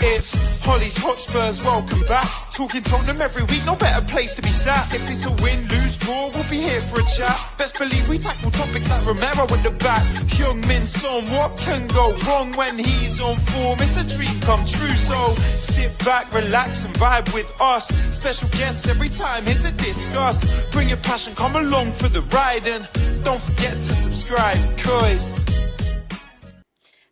It's Hollie's Hotspurs, welcome back. Talking Tottenham every week, no better place to be sat. If it's a win, lose, draw, we'll be here for a chat. Best believe we tackle topics like Romero in the back. Young Min Son, what can go wrong when he's on form? It's a dream come true, so sit back, relax and vibe with us. Special guests every time here to discuss. Bring your passion, come along for the ride, and don't forget to subscribe, cause...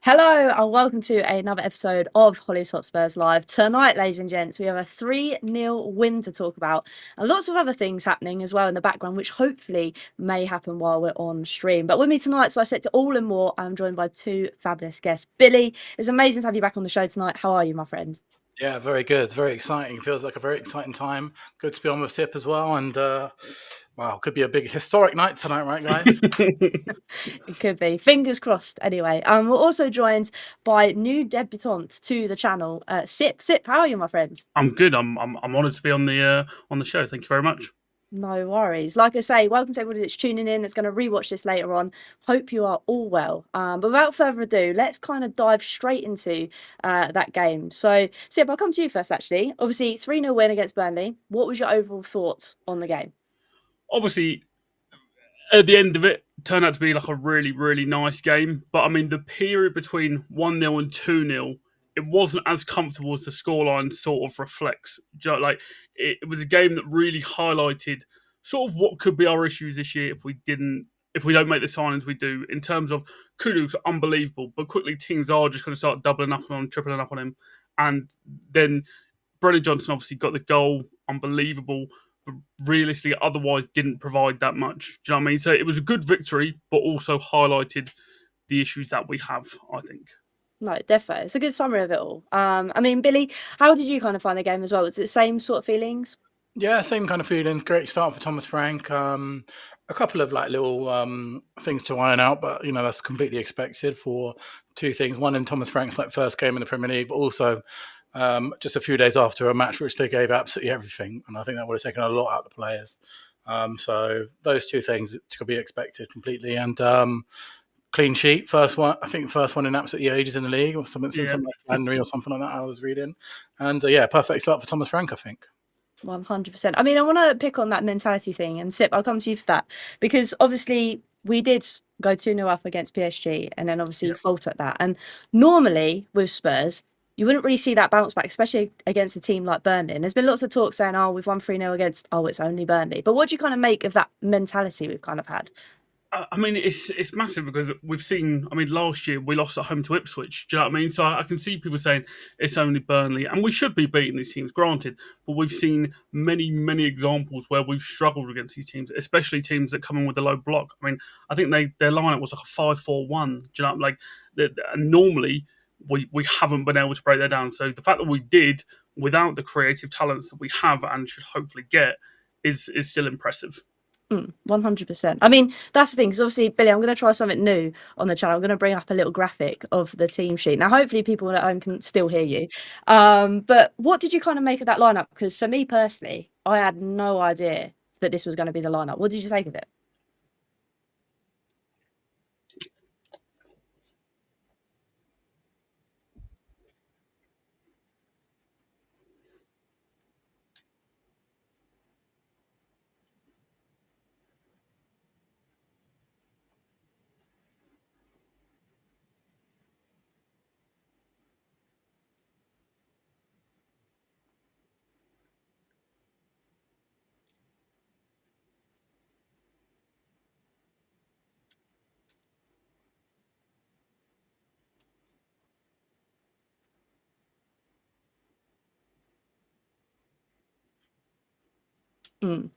Hello and welcome to another episode of Hollie's Hotspurs Live. Tonight, ladies and gents, we have a 3-0 win to talk about and lots of other things happening as well in the background, which hopefully may happen while we're on stream. But with me tonight, so I said to all and more, I'm joined by two fabulous guests. Billy, it's amazing to have you back on the show tonight. How are you, my friend? Yeah, very good. It's very exciting. Feels like a very exciting time. Good to be on with Sip as well. And wow, could be a big historic night tonight, right, guys? It could be. Fingers crossed. Anyway, we're also joined by new debutante to the channel, Sip. Sip, how are you, my friend? I'm good. I'm honoured to be on the show. Thank you very much. No worries. Like I say, welcome to everybody that's tuning in, that's going to rewatch this later on. Hope you are all well. But without further ado, let's kind of dive straight into that game. So, Sib, I'll come to you first, actually. Obviously, 3-0 win against Burnley. What was your overall thoughts on the game? Obviously, at the end of it, turned out to be like a really, really nice game. But, I mean, the period between 1-0 and 2-0, it wasn't as comfortable as the scoreline sort of reflects. Like, it was a game that really highlighted sort of what could be our issues this year if we don't make the signings we do. In terms of Kudus, unbelievable, but quickly teams are just going to start doubling up on him, tripling up on him, and then Brennan Johnson obviously got the goal, unbelievable, but realistically otherwise didn't provide that much. Do you know what I mean? So it was a good victory, but also highlighted the issues that we have, I think. No, defo. It's a good summary of it all. I mean, Billy, how did you kind of find the game as well? Was it the same sort of feelings? Yeah, same kind of feelings. Great start for Thomas Frank. A couple of like little things to iron out, but you know that's completely expected for two things. One in Thomas Frank's like first game in the Premier League, but also just a few days after a match which they gave absolutely everything, and I think that would have taken a lot out of the players. So those two things could be expected completely, and. Clean sheet, first one. I think first one in absolutely ages in the league, or something like January or something like that. I was reading, and perfect start for Thomas Frank, I think. 100%. I mean, I want to pick on that mentality thing, and Sip, I'll come to you for that because obviously we did go 2-0 up against PSG, and then obviously falter at that. And normally with Spurs, you wouldn't really see that bounce back, especially against a team like Burnley. And there's been lots of talk saying, "Oh, we've won 3-0 against. Oh, it's only Burnley." But what do you kind of make of that mentality we've kind of had? I mean, it's massive because we've seen, I mean, last year we lost at home to Ipswich. Do you know what I mean? So I can see people saying it's only Burnley, and we should be beating these teams, granted. But we've seen many, many examples where we've struggled against these teams, especially teams that come in with a low block. I mean, I think their lineup was like a 5-4-1. Do you know, like, and normally we haven't been able to break that down. So the fact that we did without the creative talents that we have and should hopefully get is still impressive. 100%. I mean, that's the thing, because obviously, Billy, I'm going to try something new on the channel. I'm going to bring up a little graphic of the team sheet. Now, hopefully people at home can still hear you. But what did you kind of make of that lineup? Because for me personally, I had no idea that this was going to be the lineup. What did you think of it?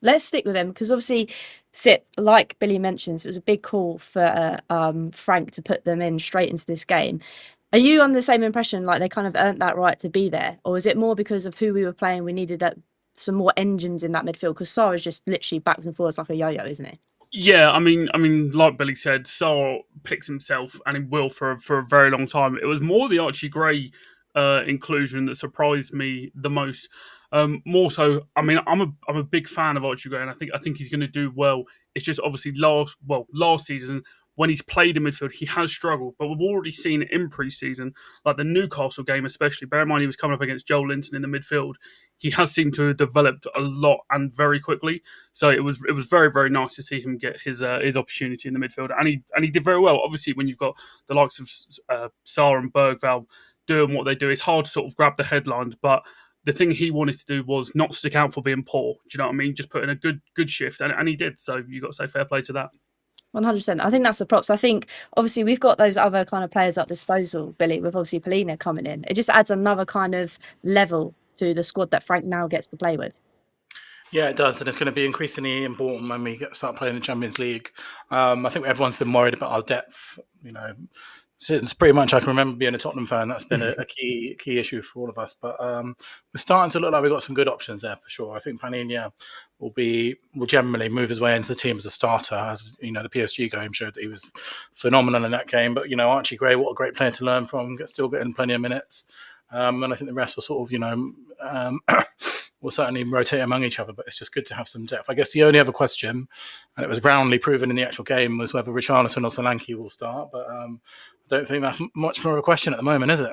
Let's stick with them because obviously, like Billy mentions, it was a big call for Frank to put them in straight into this game. Are you on the same impression, like they kind of earned that right to be there? Or is it more because of who we were playing, we needed some more engines in that midfield? Because Sarr is just literally backwards and forwards like a yo-yo, isn't he? Yeah, I mean, like Billy said, Sarr picks himself, and he will for a very long time. It was more the Archie Gray inclusion that surprised me the most. More so, I mean, I'm a big fan of Archie Gray, and I think he's going to do well. It's just obviously last season when he's played in midfield, he has struggled. But we've already seen in pre-season, like the Newcastle game especially, bear in mind he was coming up against Joel Linton in the midfield, he has seemed to have developed a lot and very quickly. So it was very, very nice to see him get his opportunity in the midfield. And he did very well. Obviously, when you've got the likes of Sarr and Bergvall doing what they do, it's hard to sort of grab the headlines, but the thing he wanted to do was not stick out for being poor. Do you know what I mean? Just put in a good shift, and he did. So you got to say fair play to that. 100%. I think that's the props. I think obviously we've got those other kind of players at disposal, Billy, with obviously Polina coming in. It just adds another kind of level to the squad that Frank now gets to play with. Yeah, it does, and it's going to be increasingly important when we start playing the Champions League. I think everyone's been worried about our depth, since pretty much I can remember being a Tottenham fan. That's been a key issue for all of us. But we're starting to look like we've got some good options there for sure. I think Panini will generally move his way into the team as a starter. As the PSG game showed that he was phenomenal in that game. But Archie Gray, what a great player to learn from. Still getting plenty of minutes, and I think the rest will sort of we'll certainly rotate among each other, but it's just good to have some depth. I guess the only other question, and it was roundly proven in the actual game, was whether Richarlison or Solanke will start. But I don't think that's much more of a question at the moment, is it?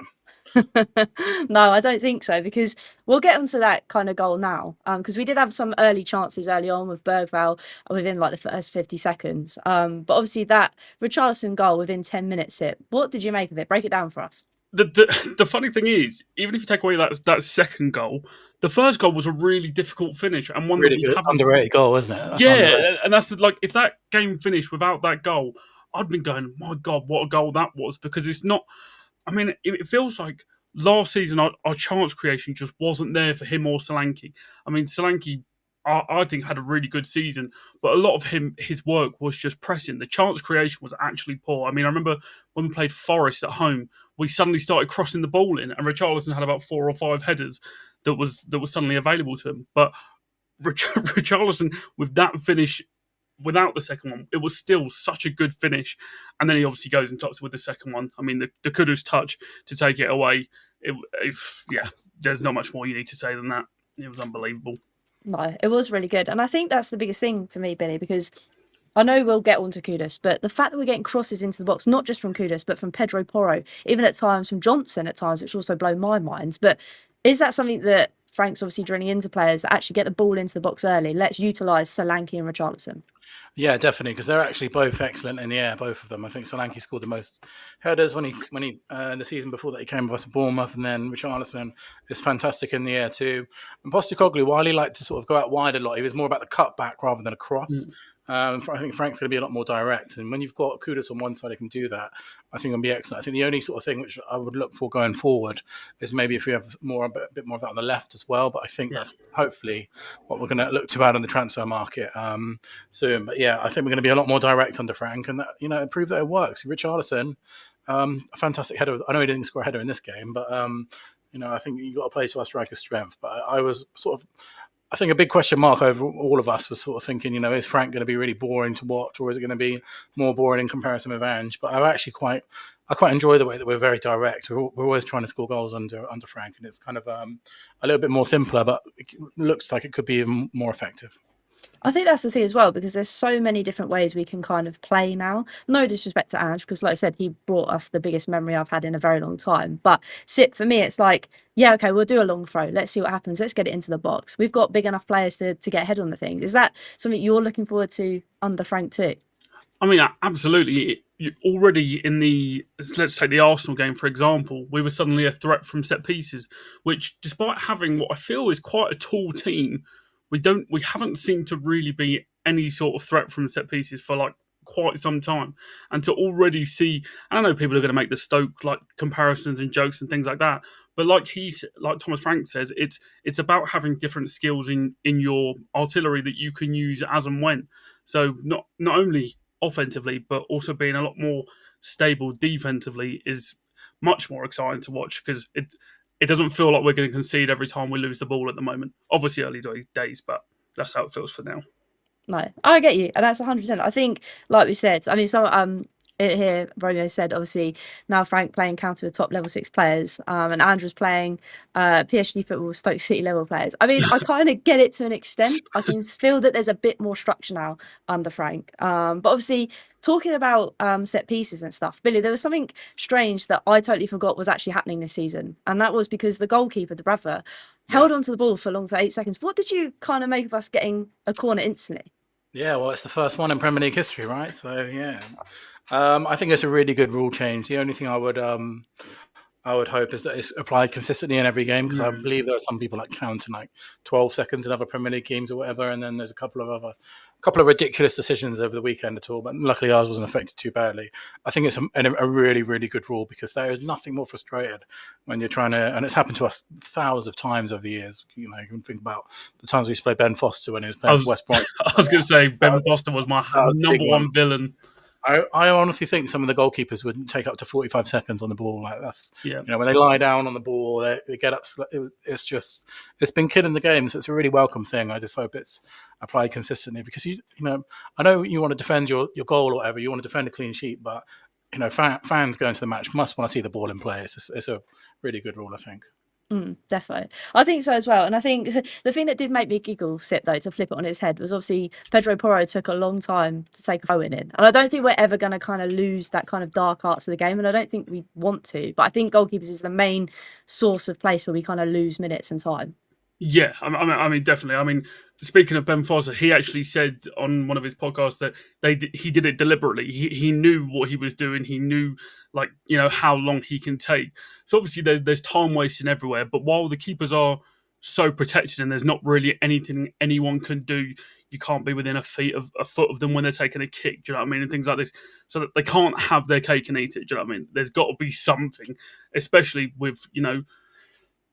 No, I don't think so, because we'll get onto that kind of goal now, because we did have some early chances early on with Bergvall within like the first 50 seconds. But obviously that Richarlison goal within 10 minutes, what did you make of it? Break it down for us. The funny thing is, even if you take away that second goal, the first goal was a really difficult finish and one really good, underrated goal, isn't it? And that's if that game finished without that goal, I'd been going, my God, what a goal that was, because it's not. I mean, it feels like last season our chance creation just wasn't there for him or Solanke. I mean, Solanke, I think, had a really good season, but a lot of his work was just pressing. The chance creation was actually poor. I mean, I remember when we played Forest at home, we suddenly started crossing the ball in, and Richarlison had about 4 or 5 headers that was suddenly available to him. But Richarlison, with that finish, without the second one, it was still such a good finish. And then he obviously goes and tops with the second one. I mean, the Kudus touch to take it away, there's not much more you need to say than that. It was unbelievable. No, it was really good. And I think that's the biggest thing for me, Billy, because I know we'll get on to Kudus, but the fact that we're getting crosses into the box, not just from Kudus, but from Pedro Porro, even at times from Johnson at times, which also blow my mind. But is that something that Frank's obviously drilling into players that actually get the ball into the box early? Let's utilise Solanke and Richarlison. Yeah, definitely, because they're actually both excellent in the air, both of them. I think Solanke scored the most headers when he in the season before that he came with us at Bournemouth, and then Richarlison is fantastic in the air too. And Postecoglou, while he liked to sort of go out wide a lot, he was more about the cutback rather than a cross. I think Frank's going to be a lot more direct, and when you've got Kudus on one side who can do that, I think it'll be excellent. I think the only sort of thing which I would look for going forward is maybe if we have a bit more of that on the left as well. But I think that's hopefully what we're going to look to add on the transfer market soon. But yeah, I think we're going to be a lot more direct under Frank, and that prove that it works. Richarlison, a fantastic header. I know he didn't score a header in this game, but I think you've got to play to our striker's strength. But I was I think a big question mark over all of us was sort of thinking, is Frank going to be really boring to watch, or is it going to be more boring in comparison with Ange? But I quite enjoy the way that we're very direct. We're always trying to score goals under Frank, and it's kind of a little bit more simpler, but it looks like it could be even more effective. I think that's the thing as well, because there's so many different ways we can kind of play now. No disrespect to Ange, because like I said, he brought us the biggest memory I've had in a very long time. But for me, it's like, yeah, okay, we'll do a long throw. Let's see what happens. Let's get it into the box. We've got big enough players to get ahead on the things. Is that something you're looking forward to under Frank too? I mean, absolutely. Already in let's take the Arsenal game, for example, we were suddenly a threat from set pieces, which despite having what I feel is quite a tall team, we haven't seemed to really be any sort of threat from set pieces for like quite some time. And to already see, I know people are going to make the Stoke like comparisons and jokes and things like that, but like Thomas Frank says, it's about having different skills in your artillery that you can use as and when. So not only offensively, but also being a lot more stable defensively is much more exciting to watch, because it doesn't feel like we're going to concede every time we lose the ball at the moment. Obviously early days, but that's how it feels for now. No, I get you, and that's 100%. I think, like we said, I mean, here, Romeo said, obviously, now Frank playing counter with top level 6 players, and Andrew's playing PSG football, Stoke City level players. I mean, I kind of get it to an extent. I can feel that there's a bit more structure now under Frank. But obviously, talking about set pieces and stuff, Billy, there was something strange that I totally forgot was actually happening this season. And that was because the goalkeeper, the brother, held onto the ball for long for 8 seconds. What did you kind of make of us getting a corner instantly? Yeah, well, it's the first one in Premier League history, right? So yeah, I think it's a really good rule change. The only thing I would hope is that it's applied consistently in every game, because I believe there are some people like counting like 12 seconds in other Premier League games or whatever, and then there's a couple of ridiculous decisions over the weekend at all. But luckily ours wasn't affected too badly. I think it's a really, really good rule, because there is nothing more frustrated when you're trying to, and it's happened to us thousands of times over the years. You know, you can think about the times we used to play Ben Foster when he was playing for West Brom. I was going to say Ben Foster was my number one villain. I honestly think some of the goalkeepers would take up to 45 seconds on the ball. Like that's, yeah. You know, when they lie down on the ball, they get up. It's been killing the game. So it's a really welcome thing. I just hope it's applied consistently, because you know, I know you want to defend your goal or whatever. You want to defend a clean sheet, but you know, fans going to the match must want to see the ball in play. It's a really good rule, I think. Definitely. I think so as well. And I think the thing that did make me giggle, Sip, though, to flip it on its head, was obviously Pedro Porro took a long time to take a throw in. And I don't think we're ever going to kind of lose that kind of dark arts of the game. And I don't think we want to. But I think goalkeepers is the main source of place where we kind of lose minutes and time. Yeah, I mean, definitely. I mean, speaking of Ben Foster, he actually said on one of his podcasts that he did it deliberately. He knew what he was doing. He knew, like, you know, how long he can take. So obviously there's time wasting everywhere. But while the keepers are so protected and there's not really anything anyone can do, you can't be within a foot of them when they're taking a kick. Do you know what I mean? And things like this, so that they can't have their cake and eat it. Do you know what I mean? There's got to be something, especially with, you know,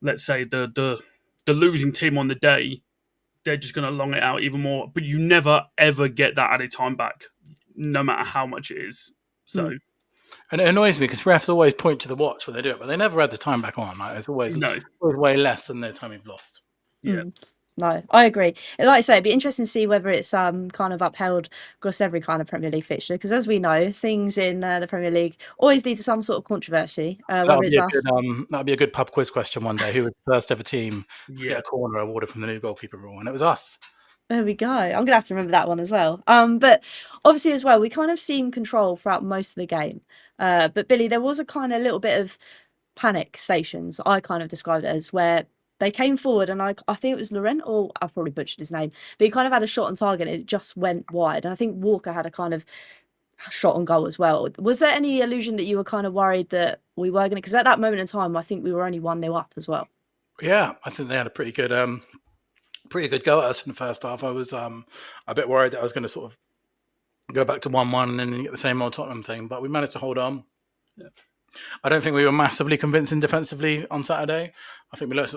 let's say the losing team on the day, they're just going to long it out even more. But you never, ever get that added time back, no matter how much it is. So, And it annoys me because refs always point to the watch when they do it, but they never add the time back on. Like, it's always way less than the time you've lost. Yeah. No, I agree. Like I say, it'd be interesting to see whether it's kind of upheld across every kind of Premier League fixture, because as we know, things in the Premier League always lead to some sort of controversy. Whether it's us. That'd be a good pub quiz question one day. Who was the first ever team to get a corner awarded from the new goalkeeper rule? And it was us. There we go. I'm going to have to remember that one as well. But obviously as well, we kind of seemed control throughout most of the game. But Billy, there was a kind of little bit of panic stations, I kind of described it as, where they came forward and I think it was Laurent, or I've probably butchered his name, but he kind of had a shot on target and it just went wide. And I think Walker had a kind of shot on goal as well. Was there any illusion that you were kind of worried that we were going to, because at that moment in time, I think we were only 1-0 up as well. Yeah, I think they had a pretty good go at us in the first half. I was a bit worried that I was going to sort of go back to 1-1 and then get the same old Tottenham thing, but we managed to hold on. Yeah. I don't think we were massively convincing defensively on Saturday. I think we looked,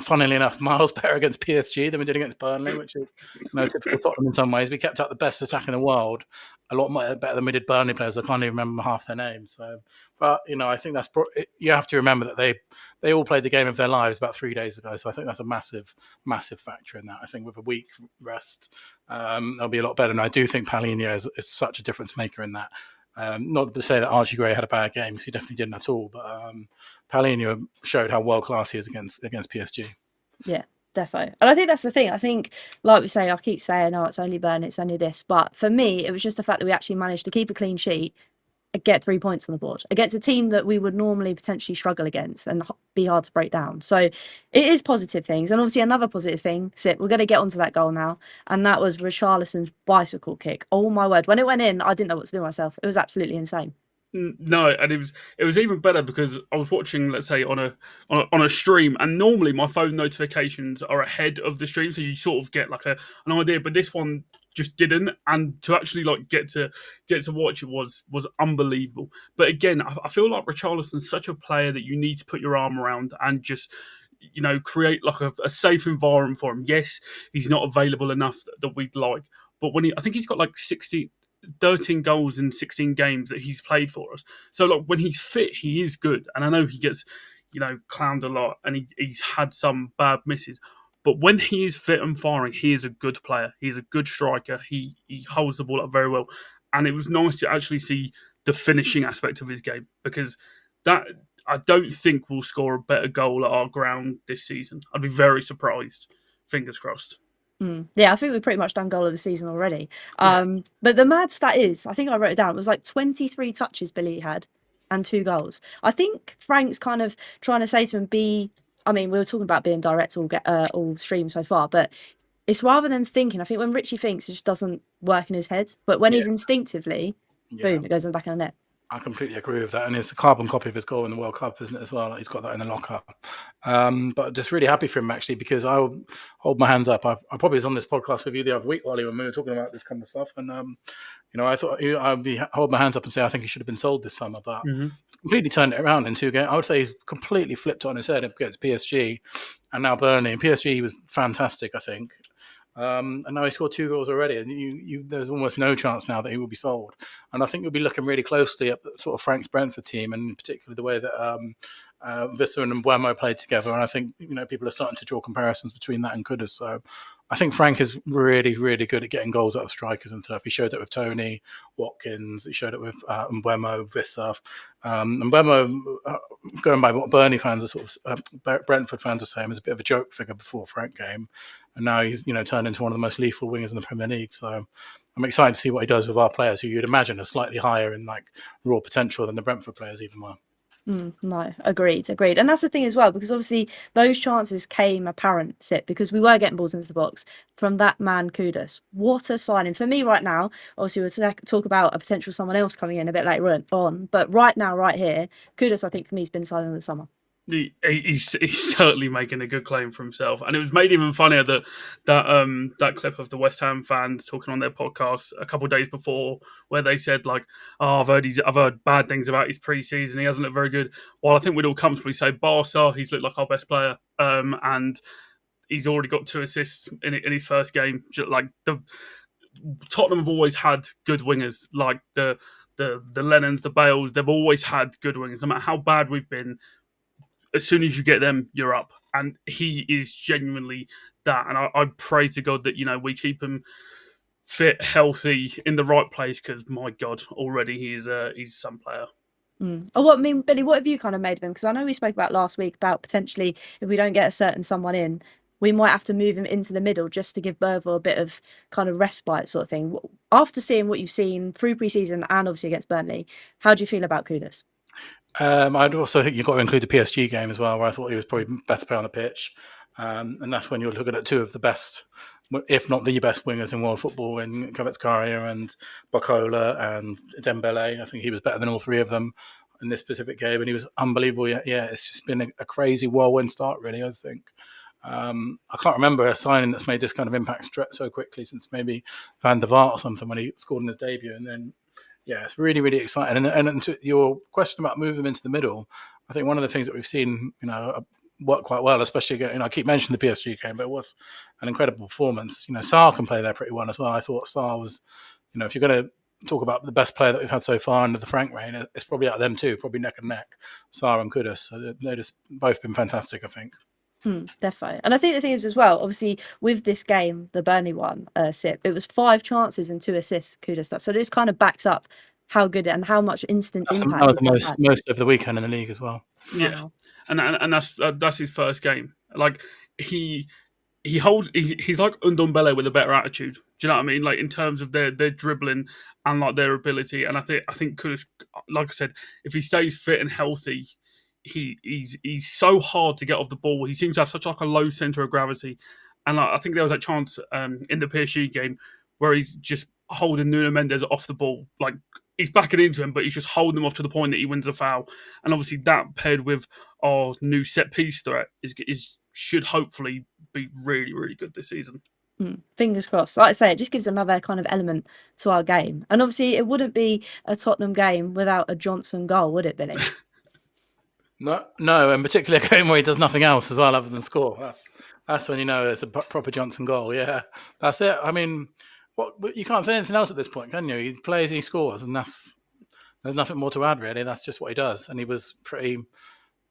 funnily enough, miles better against PSG than we did against Burnley, which is typical Tottenham in some ways. We kept up the best attack in the world, a lot better than we did Burnley players. I can't even remember half their names. So, but I think that's you have to remember that they all played the game of their lives about 3 days ago. So I think that's a massive, massive factor in that. I think with a week rest, they'll be a lot better. And I do think Palhinha is such a difference maker in that. Not to say that Archie Gray had a bad game, because he definitely didn't at all. But Palhinha showed how world class he is against PSG. Yeah, defo. And I think that's the thing. I think, like we say, I keep saying, "Oh, it's only Burnley, it's only this." But for me, it was just the fact that we actually managed to keep a clean sheet, get 3 points on the board against a team that we would normally potentially struggle against and be hard to break down. So it is positive things. And obviously another positive thing, we're going to get onto that goal now, and that was Richarlison's bicycle kick. Oh my word, when it went in, I didn't know what to do myself. It was absolutely insane. No, and it was even better because I was watching, let's say, on a stream, and normally my phone notifications are ahead of the stream, so you sort of get like an idea, but this one just didn't, and to actually like get to watch it was unbelievable. But again, I feel like Richarlison's such a player that you need to put your arm around and just create like a safe environment for him. Yes, he's not available enough that we'd like, but I think he's got like 13 goals in 16 games that he's played for us. So like when he's fit, he is good, and I know he gets clowned a lot, and he's had some bad misses. But when he is fit and firing, he is a good player. He's a good striker. He holds the ball up very well. and it was nice to actually see the finishing aspect of his game, because that I don't think we'll score a better goal at our ground this season. I'd be very surprised. Fingers crossed. Yeah, I think we've pretty much done goal of the season already. But the mad stat is, I think I wrote it down, it was like 23 touches Billie had and 2 goals. I think Frank's kind of trying to say to him, we were talking about being direct all stream so far, but it's rather than thinking. I think when Richie thinks, it just doesn't work in his head. But when he's instinctively, boom, it goes in the back of the net. I completely agree with that, and it's a carbon copy of his goal in the World Cup, isn't it, as well? Like, he's got that in the locker. But just really happy for him, actually, because I would hold my hands up. I probably was on this podcast with you the other week, Hollie, when we were talking about this kind of stuff, and I thought I'd hold my hands up and say I think he should have been sold this summer, but completely turned it around in 2 games. I would say he's completely flipped on his head against PSG and now Burnley. And PSG, he was fantastic, I think. And now he scored 2 goals already, and there's almost no chance now that he will be sold. And I think you'll be looking really closely at sort of Frank's Brentford team, and particularly the way that Visser and Mbeumo played together. And I think people are starting to draw comparisons between that and Kudus. So I think Frank is really, really good at getting goals out of strikers and stuff. He showed it with Tony, Watkins. He showed it with Mbeumo, Visser. Mbeumo, going by what Burnley fans are sort of Brentford fans are saying, was a bit of a joke figure before Frank came, and now he's turned into one of the most lethal wingers in the Premier League. So I'm excited to see what he does with our players, who you'd imagine are slightly higher in like raw potential than the Brentford players even were. No, agreed. And that's the thing as well, because obviously those chances came apparent, because we were getting balls into the box from that man Kudus. What a signing. For me right now, obviously we'll talk about a potential someone else coming in a bit later on, but right now, right here, Kudus, I think for me, has been signing of the summer. He's certainly making a good claim for himself, and it was made even funnier that clip of the West Ham fans talking on their podcast a couple of days before, where they said like, "Oh, I've heard bad things about his pre-season. He hasn't looked very good." Well, I think we'd all comfortably say Barca, he's looked like our best player, and he's already got 2 assists in his first game. Like Tottenham have always had good wingers, like the Lennons, the Bales. They've always had good wingers, no matter how bad we've been. As soon as you get them, you're up. And he is genuinely that. And I pray to God that, we keep him fit, healthy, in the right place, because, my God, already he's some player. Billy, what have you kind of made of him? Because I know we spoke about last week about potentially, if we don't get a certain someone in, we might have to move him into the middle just to give Bergvall a bit of kind of respite sort of thing. After seeing what you've seen through pre-season and obviously against Burnley, how do you feel about Kudus? I'd also think you've got to include the PSG game as well, where I thought he was probably best player on the pitch. And that's when you're looking at 2 of the best, if not the best wingers in world football, in Kvaratskhelia and Barcola and Dembele. I think he was better than all 3 of them in this specific game, and he was unbelievable. Yeah, it's just been a crazy whirlwind start, really, I think. I can't remember a signing that's made this kind of impact so quickly since maybe Van der Vaart or something when he scored in his debut, and then yeah, it's really, really exciting. And to your question about moving them into the middle, I think one of the things that we've seen, work quite well, especially, I keep mentioning the PSG game, but it was an incredible performance. Sarr can play there pretty well as well. I thought Sarr was, if you're going to talk about the best player that we've had so far under the Frank reign, it's probably out of them too, probably neck and neck, Sarr and Kudus. So they've just both been fantastic, I think. Definitely. And I think the thing is as well, obviously with this game, the Burnley one, Sip, it was 5 chances and 2 assists, Kudus. So this kind of backs up how good and how much instant impact. That was most of the weekend in the league as well. Yeah, and that's his first game. Like he's like Ndombele with a better attitude. Do you know what I mean? Like in terms of their dribbling and like their ability. And I think Kudus, like I said, if he stays fit and healthy, he's so hard to get off the ball. He seems to have such like a low center of gravity, and like, I think there was that chance in the PSG game where he's just holding Nuno Mendes off the ball. Like he's backing into him, but he's just holding him off to the point that he wins a foul. And obviously that paired with our new set piece threat should hopefully be really, really good this season. Fingers crossed. Like I say, it just gives another kind of element to our game. And obviously it wouldn't be a Tottenham game without a Johnson goal, would it, Billy? No, and particularly a game where he does nothing else as well other than score. That's when you know it's a proper Johnson goal. Yeah, that's it. I mean, you can't say anything else at this point, can you? He plays and he scores, and there's nothing more to add really. That's just what he does, and he was pretty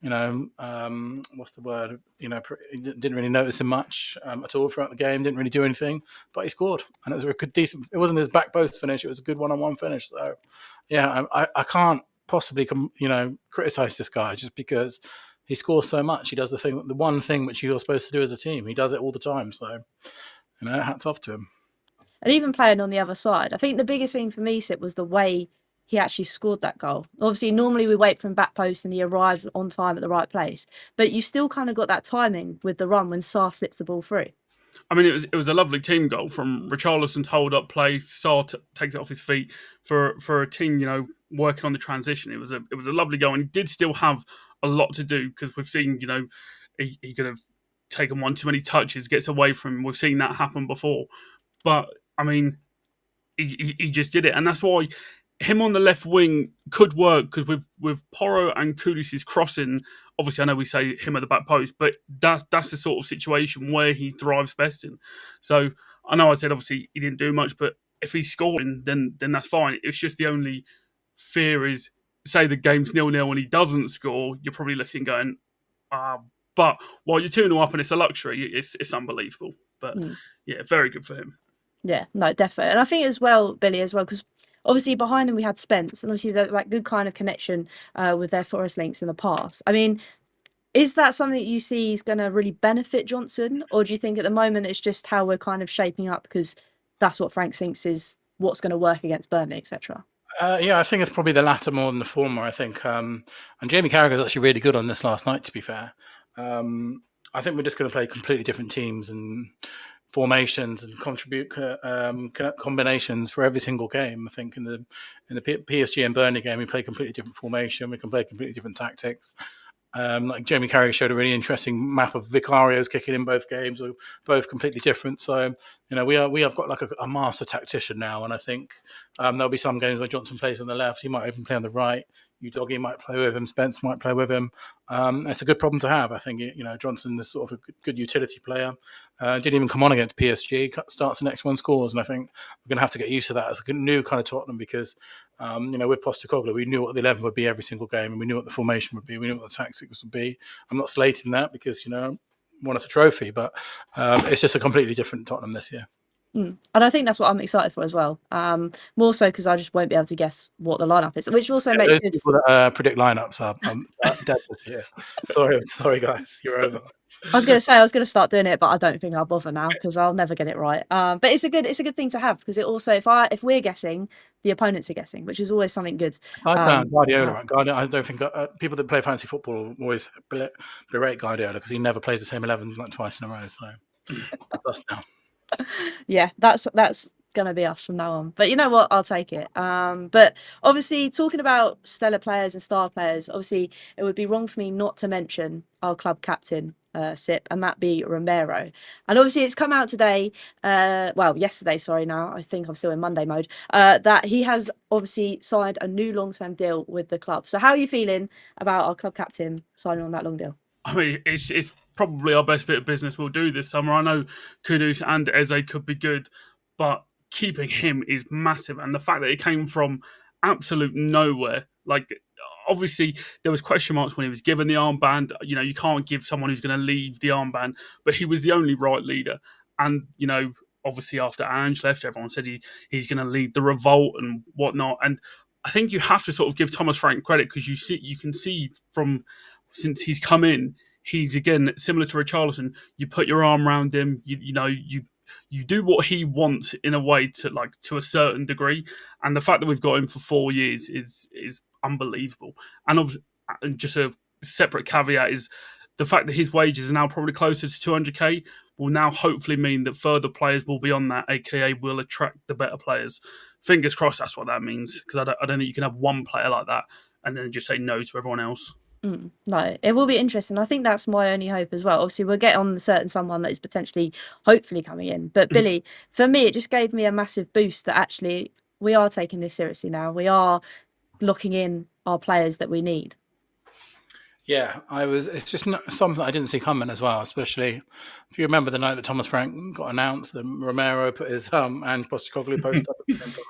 what's the word? Didn't really notice him much at all throughout the game. Didn't really do anything, but he scored, and it was a good, decent. It wasn't his back post finish; it was a good one-on-one finish. So, yeah, I can't possibly criticize this guy just because he scores so much. He does the one thing which you're supposed to do as a team. He does it all the time. So, hats off to him. And even playing on the other side, I think the biggest thing for me, Sip, was the way he actually scored that goal. Obviously, normally we wait from back post and he arrives on time at the right place, but you still kind of got that timing with the run when Sarr slips the ball through. I mean, it was a lovely team goal from Richarlison's hold up play. Sarr takes it off his feet for a team, working on the transition. It was a lovely goal, and he did still have a lot to do because we've seen, he could have taken one too many touches, gets away from him. We've seen that happen before, but I mean, he just did it, and that's why him on the left wing could work because with Porro and Kudus' crossing. Obviously, I know we say him at the back post, but that's the sort of situation where he thrives best in. So I know I said obviously he didn't do much, but if he's scoring, then that's fine. It's just the only fear is, say the game's 0-0 and he doesn't score, you're probably looking going, but while you're 2-0 up and it's a luxury, it's unbelievable. But yeah, very good for him. Yeah, no, definitely. And I think as well, Billy, because obviously behind them we had Spence, and obviously there's like good kind of connection with their Forest links in the past. I mean, is that something that you see is going to really benefit Johnson, or do you think at the moment it's just how we're kind of shaping up because that's what Frank thinks is what's going to work against Burnley, etc.? Yeah, I think it's probably the latter more than the former. I think, and Jamie Carragher's actually really good on this last night. To be fair, I think we're just going to play completely different teams and formations and contribute combinations for every single game. I think in the PSG and Burnley game, we play completely different formation. We can play completely different tactics. Like Jamie Carragher showed a really interesting map of Vicario's kicking in both games, are both completely different. So we have got like a master tactician now, and I think there'll be some games where Johnson plays on the left. He might even play on the right. Udogie might play with him. Spence might play with him. It's a good problem to have. I think Johnson is sort of a good utility player. Didn't even come on against PSG. Starts the next one, scores, and I think we're going to have to get used to that as a new kind of Tottenham because with Postecoglou, we knew what the 11 would be every single game, and we knew what the formation would be. We knew what the tactics would be. I'm not slating that because won us a trophy, but it's just a completely different Tottenham this year. And I think that's what I'm excited for as well. More so because I just won't be able to guess what the lineup is, which also makes good. People that predict lineups are dead this year. Sorry, guys, you're over. I was going to start doing it, but I don't think I'll bother now because I'll never get it right. But it's a good thing to have because it also if we're guessing, the opponents are guessing, which is always something good. I found Guardiola. Right? Guardiola. I don't think people that play fantasy football always berate Guardiola because he never plays the same 11 like twice in a row. So that's us now. Yeah, that's gonna be us from now on. But you know what? I'll take it. But obviously, talking about stellar players and star players, obviously, it would be wrong for me not to mention our club captain, Sip, and that be Romero. And obviously, it's come out today. Yesterday. Sorry, now I think I'm still in Monday mode. That he has obviously signed a new long-term deal with the club. So, how are you feeling about our club captain signing on that long deal? I mean, it's probably our best bit of business we'll do this summer. I know Kudus and Eze could be good, but keeping him is massive. And the fact that it came from absolute nowhere, like obviously there was question marks when he was given the armband. You can't give someone who's going to leave the armband, but he was the only right leader. And, obviously after Ange left, everyone said he's going to lead the revolt and whatnot. And I think you have to sort of give Thomas Frank credit because you can see from since he's come in, he's again similar to Richarlison. You put your arm around him. You do what he wants in a way to a certain degree. And the fact that we've got him for 4 years is unbelievable. And just a separate caveat is the fact that his wages are now probably closer to 200k will now hopefully mean that further players will be on that, aka will attract the better players. Fingers crossed that's what that means because I don't think you can have one player like that and then just say no to everyone else. No, it will be interesting. I think that's my only hope as well. Obviously, we'll get on someone that is potentially, hopefully coming in. But Billy, for me, it just gave me a massive boost that actually we are taking this seriously now. We are locking in our players that we need. Yeah, it's just not something I didn't see coming as well, especially if you remember the night that Thomas Frank got announced and Romero put his and Postecoglou post up at the same time.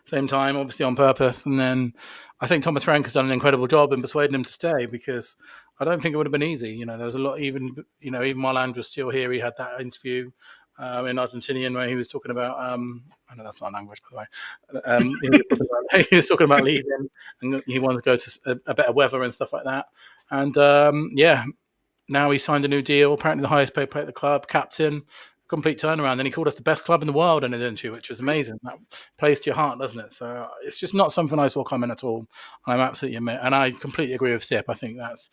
same time, obviously on purpose. And then I think Thomas Frank has done an incredible job in persuading him to stay, because I don't think it would have been easy. There was a lot, even while Andrew was still here, he had that interview in Argentinian where he was talking about, I know that's not a language, by the way. He was talking about leaving, and he wanted to go to a better weather and stuff like that. And now he signed a new deal, apparently the highest paid player at the club, captain, complete turnaround. And he called us the best club in the world in his interview, which was amazing. That plays to your heart, doesn't it? So it's just not something I saw coming at all. I'm absolutely amazed. And I completely agree with Sip. I think that's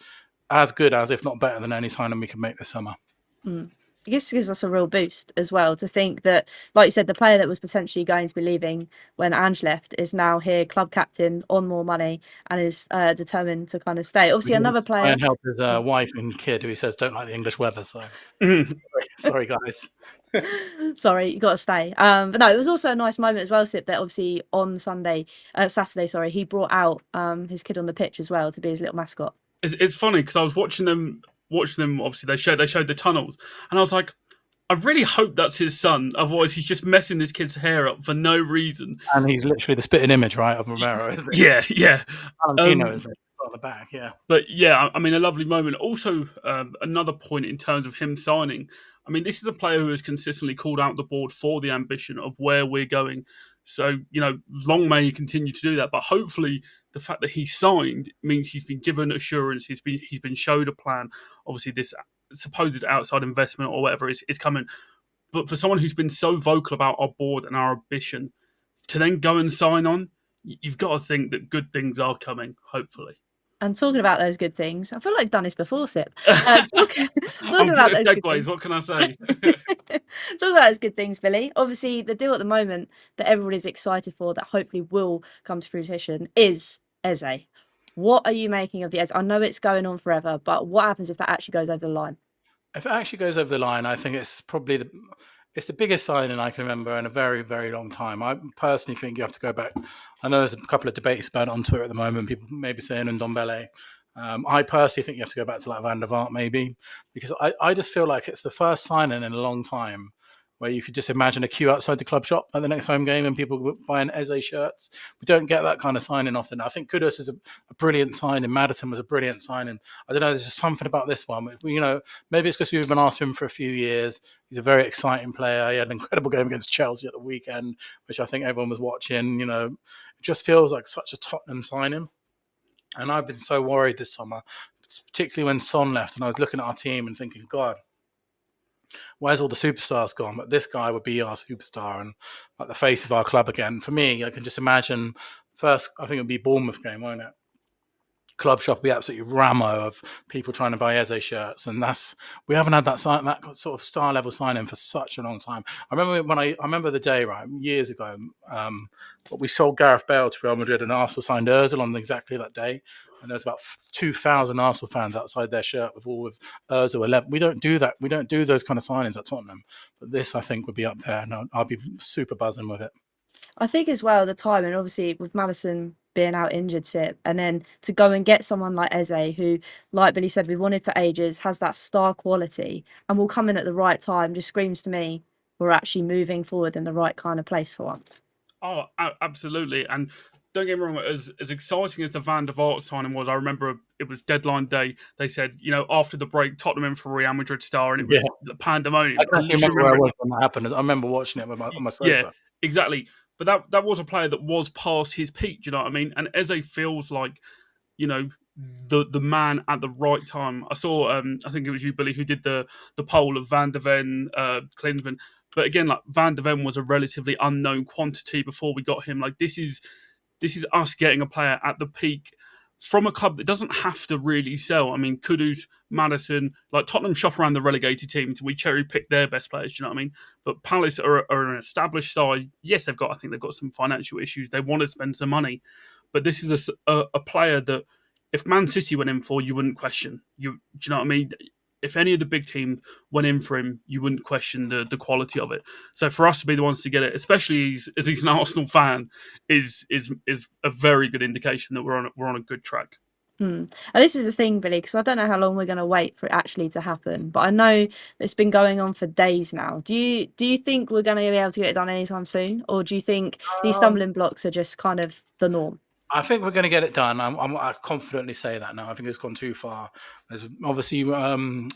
as good as, if not better than, any signing we can make this summer. It just gives us a real boost as well to think that, like you said, the player that was potentially going to be leaving when Ange left is now here, club captain, on more money, and is determined to kind of stay. Obviously, another player... And help his wife and kid, who he says don't like the English weather. So sorry, guys. Sorry, you got to stay. But no, it was also a nice moment as well, Sip, that obviously on Saturday, he brought out his kid on the pitch as well to be his little mascot. It's funny because I was watching them. Obviously, they showed the tunnels, and I was like, I really hope that's his son. Otherwise, he's just messing this kid's hair up for no reason. And he's literally the spitting image, right, of Romero, isn't he? Yeah. Valentino, isn't it? On the back, yeah. But yeah, I mean, a lovely moment. Also, another point in terms of him signing. I mean, this is a player who has consistently called out the board for the ambition of where we're going. So, long may he continue to do that. But hopefully, the fact that he signed means he's been given assurance. He's been showed a plan. Obviously, this supposed outside investment or whatever is coming. But for someone who's been so vocal about our board and our ambition, to then go and sign on, you've got to think that good things are coming, hopefully. And talking about those good things, I feel like I've done this before, Sip. Talking about those segues, what can I say? Talking about those good things, Billy. Obviously, the deal at the moment that everybody's excited for, that hopefully will come to fruition, is Eze. What are you making of the Eze? I know it's going on forever, but what happens if that actually goes over the line? If it actually goes over the line, I think it's probably it's the biggest signing I can remember in a very, very long time. I personally think you have to go back. I know there's a couple of debates about it on Twitter at the moment. People maybe saying Ndombele. I personally think you have to go back to like Van der Vaart maybe, because I just feel like it's the first signing in a long time where you could just imagine a queue outside the club shop at the next home game and people buying Eze shirts. We don't get that kind of signing often. I think Kudus is a brilliant signing. Maddison was a brilliant signing. I don't know, there's just something about this one. Maybe it's because we've been after him for a few years. He's a very exciting player. He had an incredible game against Chelsea at the weekend, which I think everyone was watching. It just feels like such a Tottenham signing. And I've been so worried this summer, particularly when Son left, and I was looking at our team and thinking, God, where's all the superstars gone? But this guy would be our superstar and like the face of our club again. For me, I can just imagine first, I think it would be Bournemouth game, won't it? Club shop will be absolutely rammo of people trying to buy Eze shirts, and we haven't had that sort of star level signing for such a long time. I remember the day, right, years ago, we sold Gareth Bale to Real Madrid, and Arsenal signed Ozil on exactly that day, and there was about 2,000 Arsenal fans outside their shirt with Ozil 11. We don't do that. We don't do those kind of signings at Tottenham, but this I think would be up there, and I'll be super buzzing with it. I think as well the time, and obviously with Maddison being out injured, Sip, and then to go and get someone like Eze, who, like Billy said, we've wanted for ages, has that star quality, and will come in at the right time, just screams to me we're actually moving forward in the right kind of place for once. Oh, absolutely. And don't get me wrong, as exciting as the Van der Vaart signing was, I remember it was deadline day. They said, after the break, Tottenham in for Real Madrid star, and it was the pandemonium. I can't remember where I was when that happened. I remember watching it on my sofa. Yeah, exactly. But that was a player that was past his peak, do you know what I mean? And Eze feels like, the man at the right time. I saw, I think it was you, Billy, who did the poll of Van der Ven, Klinsmann. But again, like Van der Ven was a relatively unknown quantity before we got him. Like this is us getting a player at the peak from a club that doesn't have to really sell. I mean, Kudus, Maddison, like Tottenham shop around the relegated teams and we cherry pick their best players, do you know what I mean? But Palace are an established side. Yes, I think they've got some financial issues. They want to spend some money. But this is a player that if Man City went in for, you wouldn't question. Do you know what I mean? If any of the big teams went in for him, you wouldn't question the quality of it. So for us to be the ones to get it, especially as he's an Arsenal fan, is a very good indication that we're on a good track. And this is the thing, Billy, because I don't know how long we're going to wait for it actually to happen, but I know it's been going on for days now. Do you think we're going to be able to get it done anytime soon, or do you think these stumbling blocks are just kind of the norm? I think we're going to get it done. I confidently say that now. I think it's gone too far. There's obviously Paul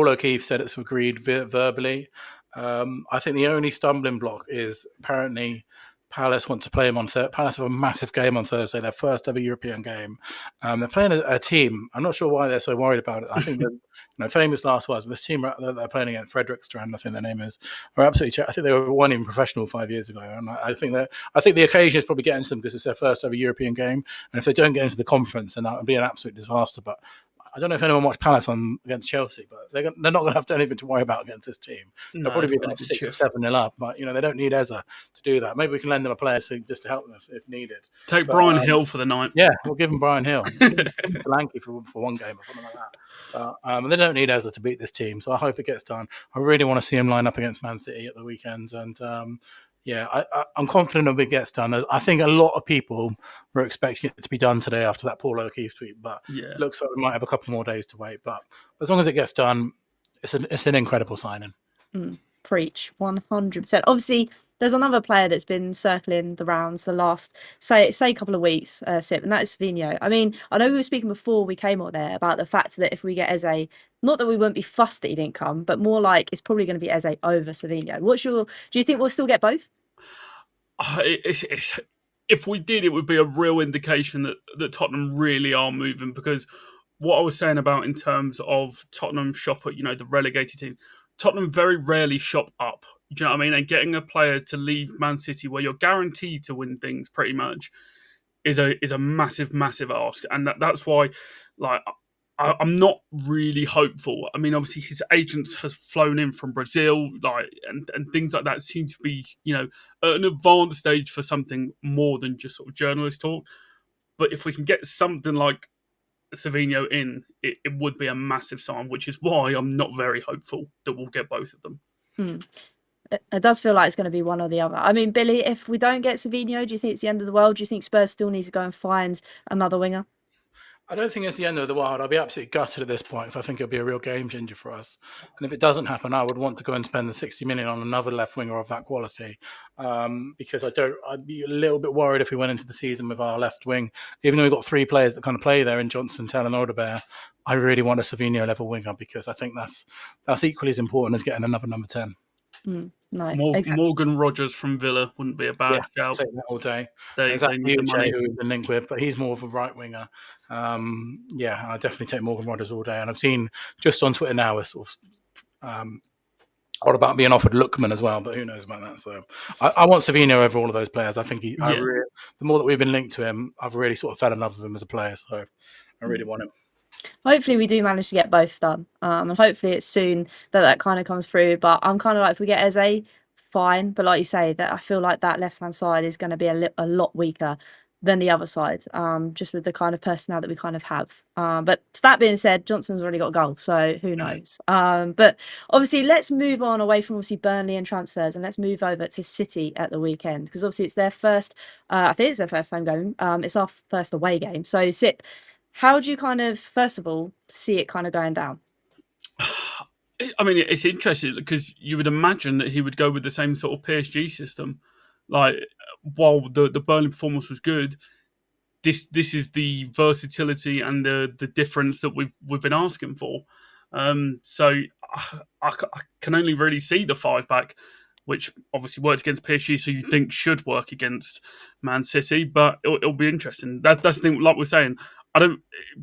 O'Keefe said it's agreed verbally. I think the only stumbling block is apparently Palace want to play him on Thursday. Palace have a massive game on Thursday, their first ever European game. They're playing a team. I'm not sure why they're so worried about it. I think famous last words, but this team that they're playing against, Fredrikstrand, I think their name is, are absolutely. I think they were one in professional 5 years ago, and I think the occasion is probably getting to them because it's their first ever European game, and if they don't get into the conference, then that would be an absolute disaster. But I don't know if anyone watched Palace against Chelsea, but they're not going to have anything to worry about against this team. They'll probably be like 6 or 7-0 up, but they don't need Eze to do that. Maybe we can lend them a player just to help them if needed. Take Brian Hill for the night. Yeah, we'll give him Brian Hill. Solanke for one game or something like that. But they don't need Eze to beat this team, so I hope it gets done. I really want to see him line up against Man City at the weekend, and I'm confident it gets done. I think a lot of people were expecting it to be done today after that Paul O'Keefe tweet, but it looks like we might have a couple more days to wait. But as long as it gets done, it's an incredible signing. Preach, 100%. Obviously, there's another player that's been circling the rounds the last, say a couple of weeks, Sip, and that is Savinho. I mean, I know we were speaking before we came on there about the fact that if we get Eze, not that we won't be fussed that he didn't come, but more like it's probably going to be Eze over Savinho. Do you think we'll still get both? If we did, it would be a real indication that Tottenham really are moving, because what I was saying about in terms of Tottenham shop at, the relegated team, Tottenham very rarely shop up. Do you know what I mean? And getting a player to leave Man City where you're guaranteed to win things pretty much is a massive, massive ask. And that's why, I'm not really hopeful. I mean, obviously his agents has flown in from Brazil, and things like that seem to be, at an advanced stage for something more than just sort of journalist talk. But if we can get something like Savinho in, it would be a massive sign, which is why I'm not very hopeful that we'll get both of them. It does feel like it's going to be one or the other. I mean, Billy, if we don't get Savinho, do you think it's the end of the world? Do you think Spurs still need to go and find another winger? I don't think it's the end of the world. I'll be absolutely gutted at this point because I think it'll be a real game changer for us. And if it doesn't happen, I would want to go and spend the 60 million on another left winger of that quality, because I'd be a little bit worried if we went into the season with our left wing, even though we've got three players that kind of play there in Johnson, Tell and Odebear. I really want a Savinho level winger because I think that's equally as important as getting another number 10. No, exactly. Morgan Rogers from Villa wouldn't be a bad shout. Take that all day. Exactly who we've been linked with, but he's more of a right winger. I definitely take Morgan Rogers all day. And I've seen just on Twitter now, it's sort of what about being offered Lookman as well, but who knows about that. So I want Savinho over all of those players. I think the more that we've been linked to him, I've really sort of fell in love with him as a player. So I really want him. Hopefully we do manage to get both done, and hopefully it's soon that kind of comes through. But I'm kind of like, if we get Eze, fine. But like you say, that I feel like that left-hand side is going to be a lot weaker than the other side, just with the kind of personnel that we kind of have. But that being said, Johnson's already got a goal, so who knows? But obviously, let's move on away from obviously Burnley and transfers, and let's move over to City at the weekend, because obviously it's their first. I think it's their first time going. It's our first away game. So Sip, how do you kind of, first of all, see it kind of going down? I mean, it's interesting because you would imagine that he would go with the same sort of PSG system. Like, while the Burnley performance was good, this is the versatility and the difference that we've been asking for. So I can only really see the 5-back, which obviously worked against PSG, so you think should work against Man City. But it'll be interesting. That's the thing. Like we're saying,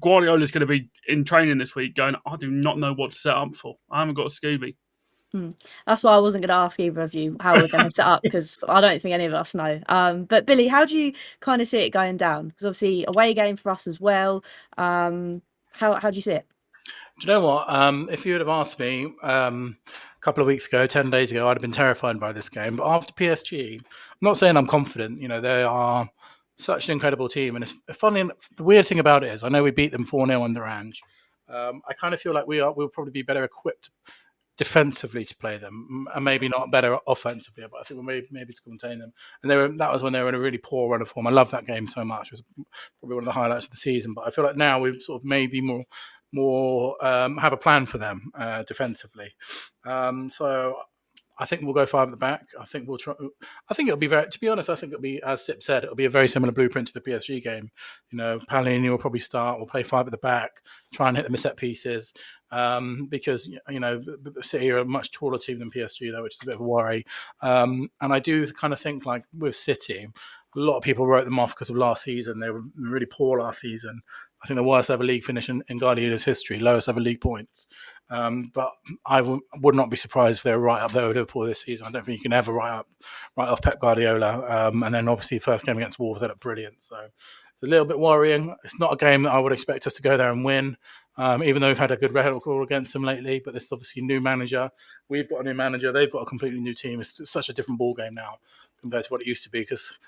Guardiola's going to be in training this week going, I do not know what to set up for. I haven't got a Scooby. That's why I wasn't going to ask either of you how we're going to set up, because I don't think any of us know. But Billy, how do you kind of see it going down? Because obviously away game for us as well. How do you see it? Do you know what? If you would have asked me a couple of weeks ago, 10 days ago, I'd have been terrified by this game. But after PSG, I'm not saying I'm confident. They are such an incredible team. And it's funny, the weird thing about it is, I know we beat them 4-0 under Ange. I kind of feel like we'll probably be better equipped defensively to play them, and maybe not better offensively, but I think we're maybe to contain them. And that was when they were in a really poor run of form. I love that game so much. It was probably one of the highlights of the season. But I feel like now we've sort of maybe more have a plan for them defensively. So I think we'll go 5 at the back. I think we'll try. I think it'll be to be honest, I think it'll be, as Sip said, it'll be a very similar blueprint to the PSG game. Palhinha will probably start. We'll play 5 at the back, try and hit them with set pieces. Because City are a much taller team than PSG, though, which is a bit of a worry. And I do kind of think, like with City, a lot of people wrote them off because of last season. They were really poor last season. I think the worst ever league finish in Guardiola's history, lowest ever league points. But I would not be surprised if they were right up there with Liverpool this season. I don't think you can ever write off Pep Guardiola. And then obviously the first game against Wolves, they looked brilliant. So it's a little bit worrying. It's not a game that I would expect us to go there and win, even though we've had a good record against them lately. But this is obviously a new manager. We've got a new manager. They've got a completely new team. It's such a different ball game now compared to what it used to be, because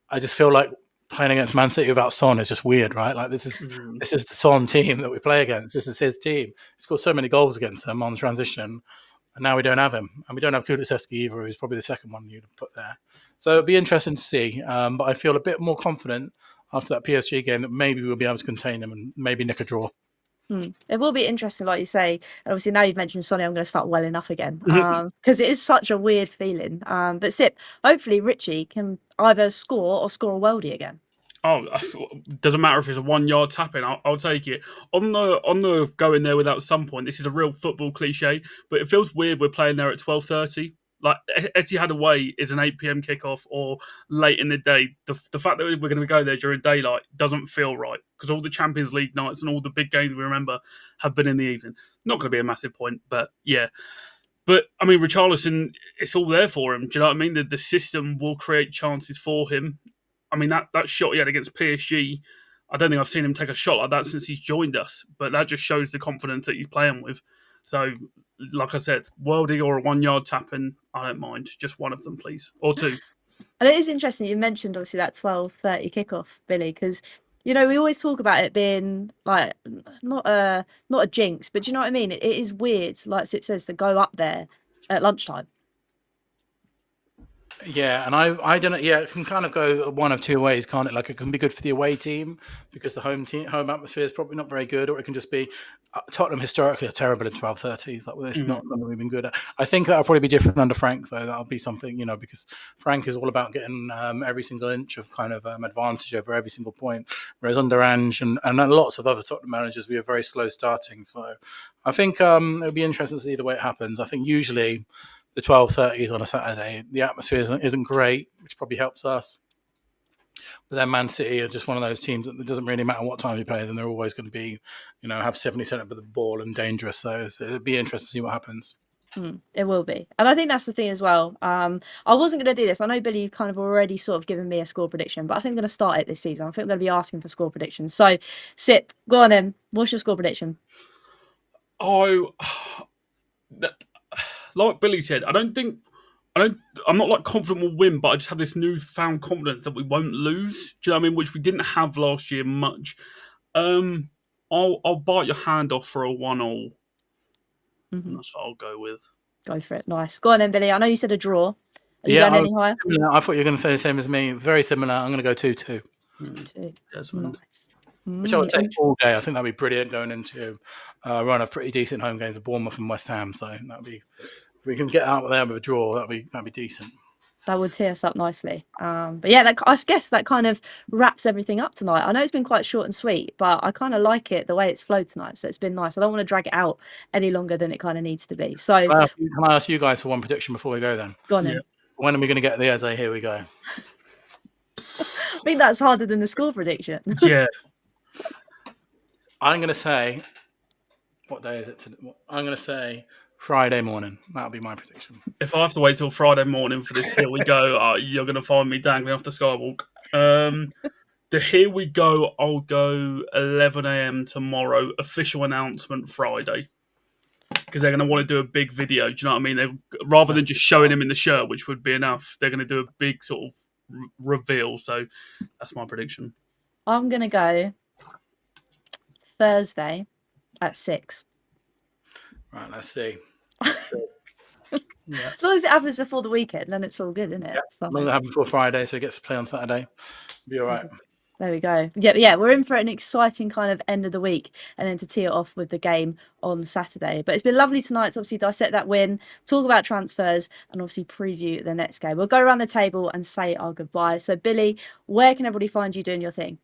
I just feel like playing against Man City without Son is just weird, right? Like this is the Son team that we play against. This is his team. He scored so many goals against them on transition, and now we don't have him, and we don't have Kudus either, who's probably the second one you'd put there. So it'll be interesting to see. But I feel a bit more confident after that PSG game that maybe we'll be able to contain them and maybe nick a draw. It will be interesting, like you say. And obviously, now you've mentioned Sonny, I'm going to start welling up again, because it is such a weird feeling. But Sip, hopefully Richie can either score or score a worldie again. Oh, doesn't matter if it's a 1 yard tap in. I'll take it. On the going there without some point. This is a real football cliche, but it feels weird. We're playing there at 12:30. Like Etihad away is an 8 p.m. kickoff or late in the day. The fact that we're going to go there during daylight doesn't feel right, because all the Champions League nights and all the big games we remember have been in the evening. Not going to be a massive point, but yeah. But I mean, Richarlison, it's all there for him. Do you know what I mean? The system will create chances for him. I mean, that shot he had against PSG, I don't think I've seen him take a shot like that since he's joined us. But that just shows the confidence that he's playing with. So, like I said, worldie or a 1 yard tap-in, I don't mind. Just one of them, please. Or 2. And it is interesting you mentioned, obviously, that 12:30 kickoff, Billy, because, we always talk about it being, like, not a jinx, but do you know what I mean? It is weird, like Sip says, to go up there at lunchtime. Yeah, and I don't know. Yeah, it can kind of go one of two ways, can't it? Like, it can be good for the away team because the home atmosphere is probably not very good, or it can just be Tottenham historically are terrible in 12:30s. Like, well, it's not something we've been good at. I think that'll probably be different under Frank, though. That'll be something, because Frank is all about getting every single inch of kind of advantage over every single point, whereas under Ange and lots of other Tottenham managers, we are very slow starting. So I think it'll be interesting to see the way it happens. I think usually the 12:30s on a Saturday, the atmosphere isn't great, which probably helps us. But then Man City are just one of those teams that it doesn't really matter what time you play them; they're always going to be, have 70% of the ball and dangerous. So it'll be interesting to see what happens. It will be, and I think that's the thing as well. I wasn't going to do this. I know Billy kind of already sort of given me a score prediction, but I think I'm going to start it this season. I think I'm going to be asking for score predictions. So, Sip, go on in. What's your score prediction? Like Billy said, I'm not like confident we'll win, but I just have this newfound confidence that we won't lose. Do you know what I mean? Which we didn't have last year much. I'll bite your hand off for a 1-1. That's what I'll go with. Go for it. Nice. Go on then, Billy. I know you said a draw. Are you going any higher? I thought you were going to say the same as me. Very similar. I'm going to go 2-2. 2. Nice. Which I would take all day. I think that'd be brilliant going into a run of pretty decent home games of Bournemouth and West Ham. So that'd be, if we can get out there with a draw, that'd be decent. That would tee us up nicely. But yeah, I guess that kind of wraps everything up tonight. I know it's been quite short and sweet, but I kind of like it the way it's flowed tonight. So it's been nice. I don't want to drag it out any longer than it kind of needs to be. So can I ask you guys for one prediction before we go then? Go on then. When are we going to get the Eze? Here we go. I think that's harder than the score prediction. Yeah. I'm going to say, what day is it today? I'm going to say Friday morning. That'll be my prediction. If I have to wait till Friday morning for this Here We Go, you're going to find me dangling off the skywalk. The Here We Go, I'll go 11 a.m. tomorrow. Official announcement Friday. Because they're going to want to do a big video. Do you know what I mean? Rather than just showing him in the shirt, which would be enough, they're going to do a big sort of reveal. So that's my prediction. I'm going to go Thursday at 6. Right, let's see. Yeah. As long as it happens before the weekend, then it's all good, isn't it? Yeah. So, As long as it happens before Friday, so he gets to play on Saturday. Be all right. there we go. Yeah, we're in for an exciting kind of end of the week, and then to tee it off with the game on Saturday. But it's been lovely tonight to obviously dissect that win, talk about transfers, and obviously preview the next game. We'll go around the table and say our goodbye. So, Billy, where can everybody find you doing your thing?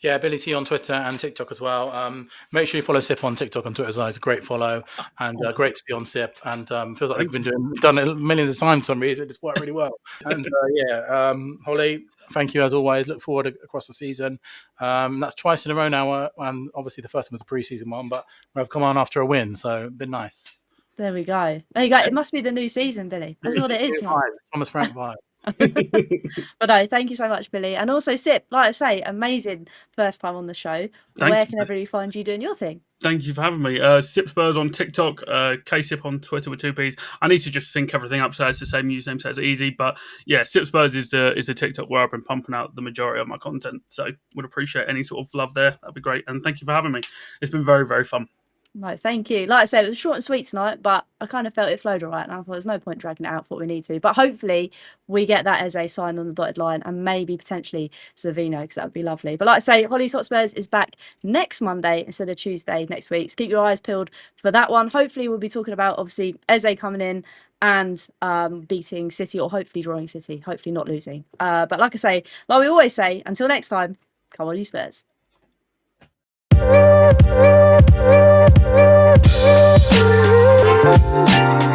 Yeah, Billie T on Twitter and TikTok as well. Make sure you follow Sip on TikTok and Twitter as well. It's a great follow and great to be on Sip. And feels like they've done it millions of times for some reason. It just worked really well. And Hollie, thank you as always. Look forward across the season. That's twice in a row now. And obviously the first one was a pre-season one, but we've come on after a win. So been nice. There we go. It must be the new season, Billy. That's what it is. Thomas Frank vibes. But no, thank you so much, Billy. And also, Sip, like I say, amazing first time on the show. Where can everybody find you doing your thing? Thank you for having me. Sip Spurs on TikTok, KSip on Twitter with 2 Ps. I need to just sync everything up so it's the same username, so it's easy. But yeah, Sip Spurs is the TikTok where I've been pumping out the majority of my content. So would appreciate any sort of love there. That'd be great. And thank you for having me. It's been very, very fun. No, thank you. Like I said, it was short and sweet tonight, but I kind of felt it flowed all right. And I thought there's no point dragging it out for what we need to. But hopefully we get that Eze signed on the dotted line and maybe potentially Savinho, because that would be lovely. But like I say, Hollie's Hotspurs is back next Monday instead of Tuesday next week. So keep your eyes peeled for that one. Hopefully we'll be talking about, obviously, Eze coming in and beating City, or hopefully drawing City, hopefully not losing. But like I say, like we always say, until next time, come on, you Spurs. Thank you.